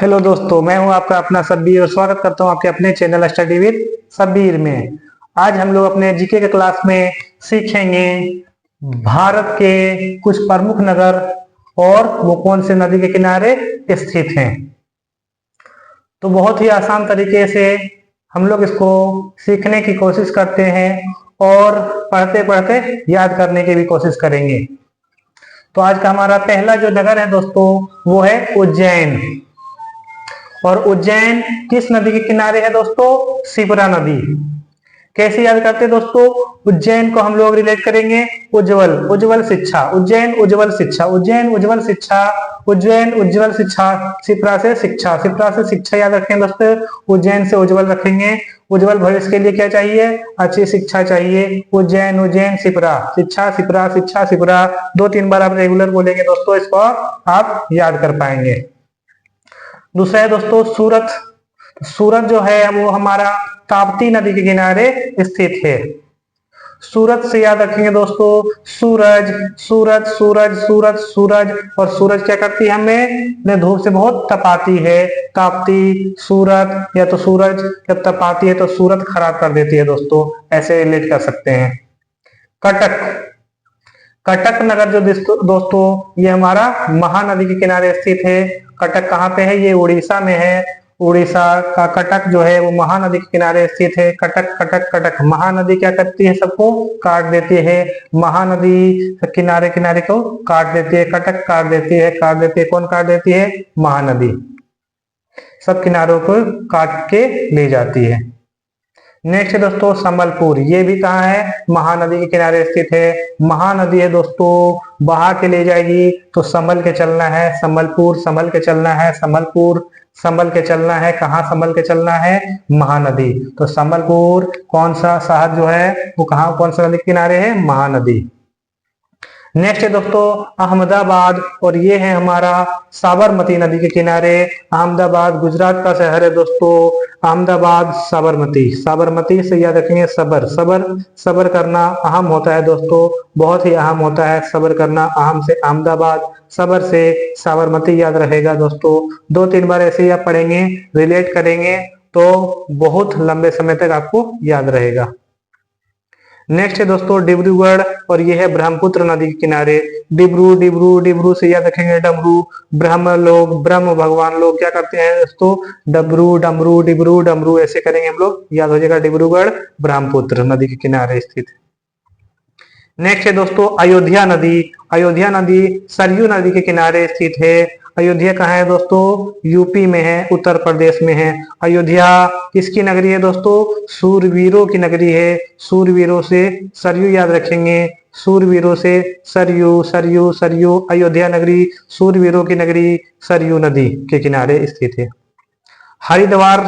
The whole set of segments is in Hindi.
हेलो दोस्तों, मैं हूं आपका अपना सब्बीर और स्वागत करता हूं आपके अपने चैनल स्टडी विद सब्बीर में। आज हम लोग अपने जीके के क्लास में सीखेंगे भारत के कुछ प्रमुख नगर और वो कौन से नदी के किनारे स्थित हैं। तो बहुत ही आसान तरीके से हम लोग इसको सीखने की कोशिश करते हैं और पढ़ते पढ़ते याद करने की भी कोशिश करेंगे। तो आज का हमारा पहला जो नगर है दोस्तों वो है उज्जैन। और उज्जैन किस नदी के किनारे है दोस्तों? शिप्रा नदी। कैसे याद करते हैं दोस्तों? उज्जैन को हम लोग रिलेट करेंगे उज्जवल उज्जवल शिक्षा, उज्जैन उज्जवल शिक्षा, उज्जैन उज्जवल शिक्षा, उज्जैन उज्जवल शिक्षा, शिप्रा से शिक्षा, शिप्रा से शिक्षा याद रखेंगे दोस्तों। उज्जैन से उज्जवल रखेंगे। उज्जवल भविष्य के लिए क्या चाहिए? अच्छी शिक्षा चाहिए। उज्जैन उज्जैन शिप्रा, शिक्षा शिप्रा, शिक्षा शिप्रा, 2-3 बार आप रेगुलर बोलेंगे दोस्तों, इसको आप याद कर पाएंगे। दूसरा है दोस्तों सूरत। सूरत जो है वो हमारा ताप्ती नदी के किनारे स्थित है। सूरत से याद रखेंगे दोस्तों सूरज, सूरज सूरज सूरज सूरज। और सूरज क्या करती है? हमें धूप से बहुत तपाती है। ताप्ती सूरत, या तो सूरज जब तपाती है तो सूरत खराब कर देती है दोस्तों, ऐसे रिलेट कर सकते हैं। कटक, कटक नगर जो दोस्तों ये हमारा महानदी के किनारे स्थित है। कटक कहाँ पे है? ये उड़ीसा में है। उड़ीसा का कटक जो है वो महानदी के किनारे स्थित है। कटक कटक कटक। महानदी क्या करती है? सबको काट देती है। महानदी किनारे किनारे को काट देती है। कटक काट देती है, काट देती है। कौन काट देती है? महानदी। सब किनारों को काट के ले जाती है। नेक्स्ट है दोस्तों संबलपुर। ये भी कहाँ है? महानदी के किनारे स्थित है। महानदी है दोस्तों, बहा के ले जाएगी तो संभल के चलना है। संबलपुर संभल के चलना है। संबलपुर संभल के चलना है। कहाँ संभल के चलना है? महानदी। तो संबलपुर कौन सा शहर जो है वो कहाँ, कौन सा नदी के किनारे है? महानदी। नेक्स्ट है दोस्तों अहमदाबाद। और ये है हमारा साबरमती नदी के किनारे। अहमदाबाद गुजरात का शहर है दोस्तों। अहमदाबाद साबरमती, साबरमती से याद रखेंगे सबर, सबर सबर करना अहम होता है दोस्तों, बहुत ही अहम होता है सबर करना। अहम से अहमदाबाद, सबर से साबरमती याद रहेगा दोस्तों। 2-3 बार ऐसे ही आप पढ़ेंगे, रिलेट करेंगे तो बहुत लंबे समय तक आपको याद रहेगा। नेक्स्ट है दोस्तों डिब्रूगढ़। और ये है ब्रह्मपुत्र नदी के किनारे। डिब्रू डिब्रू डिब्रू से याद रखेंगे डमरू। ब्रह्म लोग, ब्रह्म भगवान लोग क्या करते हैं दोस्तों? डबरू डमरू डिब्रू डमरू, ऐसे करेंगे हम लोग, याद हो जाएगा। डिब्रूगढ़ ब्रह्मपुत्र नदी के किनारे स्थित है। नेक्स्ट है दोस्तों अयोध्या नदी। अयोध्या नदी सरयू नदी के किनारे स्थित है। अयोध्या कहाँ है दोस्तों? यूपी में है, उत्तर प्रदेश में है। अयोध्या किसकी नगरी है दोस्तों? सूरवीरों की नगरी है। सूरवीरों से सरयू याद रखेंगे। सूरवीरों से सरयू सरयू सरयू। अयोध्या नगरी सूरवीरों की नगरी सरयू नदी के किनारे स्थित है। हरिद्वार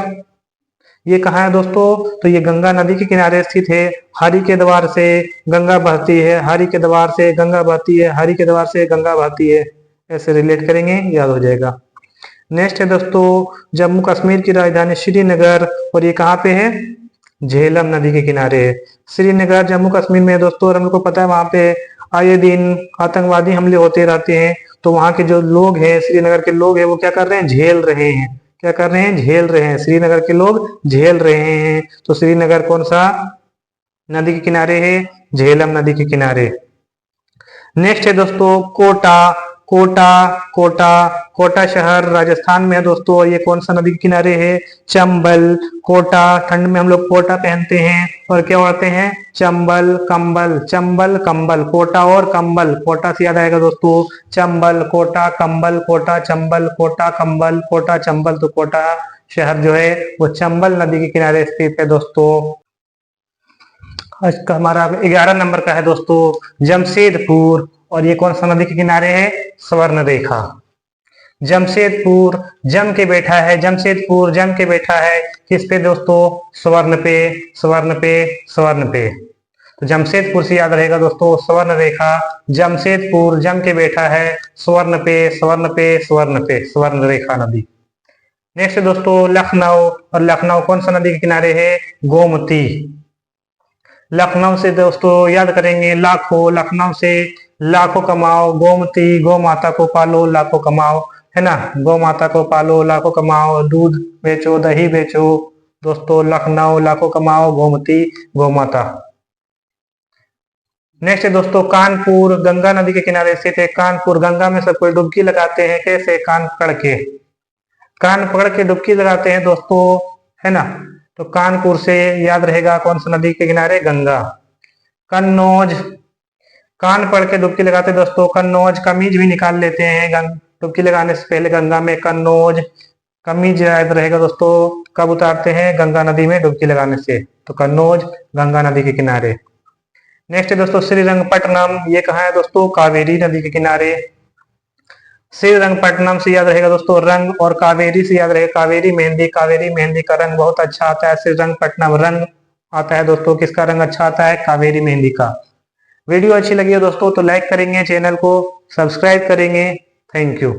ये कहाँ है दोस्तों? तो ये गंगा नदी के किनारे स्थित है। हरि के द्वार से गंगा बहती है। हरि के द्वार से गंगा बहती है। हरि के द्वार से गंगा बहती है, ऐसे रिलेट करेंगे, याद हो जाएगा। नेक्स्ट है दोस्तों जम्मू कश्मीर की राजधानी श्रीनगर। और ये कहाँ पे है? झेलम नदी के किनारे है। श्रीनगर जम्मू कश्मीर में है दोस्तों। और हम लोग को पता है वहां पे आए दिन आतंकवादी हमले होते रहते हैं। तो वहां के जो लोग हैं, श्रीनगर के लोग हैं, वो क्या कर रहे हैं? झेल रहे हैं। क्या कर रहे हैं? झेल रहे हैं। श्रीनगर के लोग झेल रहे हैं। तो श्रीनगर कौन सा नदी के किनारे है? झेलम नदी के किनारे। नेक्स्ट है दोस्तों कोटा। कोटा कोटा कोटा शहर राजस्थान में है दोस्तों। ये कौन सा नदी के किनारे है? चंबल। कोटा, ठंड में हम लोग कोटा पहनते हैं और क्या ओढ़ते हैं? चंबल कंबल, चंबल कंबल। कोटा और कंबल, कोटा से याद आएगा दोस्तों चंबल, कोटा कंबल, कोटा चंबल, कोटा कंबल, कोटा चंबल। तो कोटा शहर जो है वो चंबल नदी के किनारे स्थित है दोस्तों। आज का हमारा 11 नंबर का है दोस्तों जमशेदपुर। और ये कौन सा नदी के किनारे है? स्वर्ण रेखा। जमशेदपुर जम के बैठा है। जमशेदपुर जम के बैठा है किस पे दोस्तों? स्वर्ण पे, स्वर्ण पे, स्वर्ण पे। तो जमशेदपुर से याद रहेगा दोस्तों स्वर्ण रेखा। जमशेदपुर जम के बैठा है स्वर्ण पे, स्वर्ण पे, स्वर्ण पे, स्वर्ण रेखा नदी। नेक्स्ट दोस्तों लखनऊ। और लखनऊ कौन सा नदी के किनारे है? गोमती। लखनऊ से दोस्तों याद करेंगे लाखों, लखनऊ से लाखों कमाओ। गोमती गौ माता को पालो, लाखों कमाओ। है ना। गौ माता को पालो लाखों कमाओ, दूध बेचो दही बेचो दोस्तों, लखनऊ लाखों कमाओ, गोमती गौ माता। नेक्स्ट है दोस्तों कानपुर, गंगा नदी के किनारे स्थित है कानपुर। गंगा में सब कोई डुबकी लगाते हैं, कैसे? कान पकड़ के, कान पकड़ के डुबकी लगाते हैं दोस्तों, है ना। तो कानपुर से याद रहेगा कौन सा नदी के किनारे? गंगा। कन्नौज, कान पकड़ के डुबकी लगाते हैं दोस्तों, कन्नौज। कमीज भी निकाल लेते हैं डुबकी लगाने से पहले गंगा में, कन्नौज। कमीज याद रहेगा दोस्तों, कब उतारते हैं? गंगा नदी में डुबकी लगाने से। तो कन्नौज गंगा नदी के किनारे। नेक्स्ट है दोस्तों श्रीरंगपट्टनम, ये कहाँ है दोस्तों? कावेरी नदी के किनारे। श्रीरंगपट्टनम से याद रहेगा दोस्तों रंग, और कावेरी से याद रहेगा कावेरी मेहंदी। कावेरी मेहंदी का रंग बहुत अच्छा आता है। श्रीरंगपट्टनम रंग आता है दोस्तों, किसका रंग अच्छा आता है? कावेरी मेहंदी का। वीडियो अच्छी लगी है दोस्तों तो लाइक करेंगे, चैनल को सब्सक्राइब करेंगे। Thank you.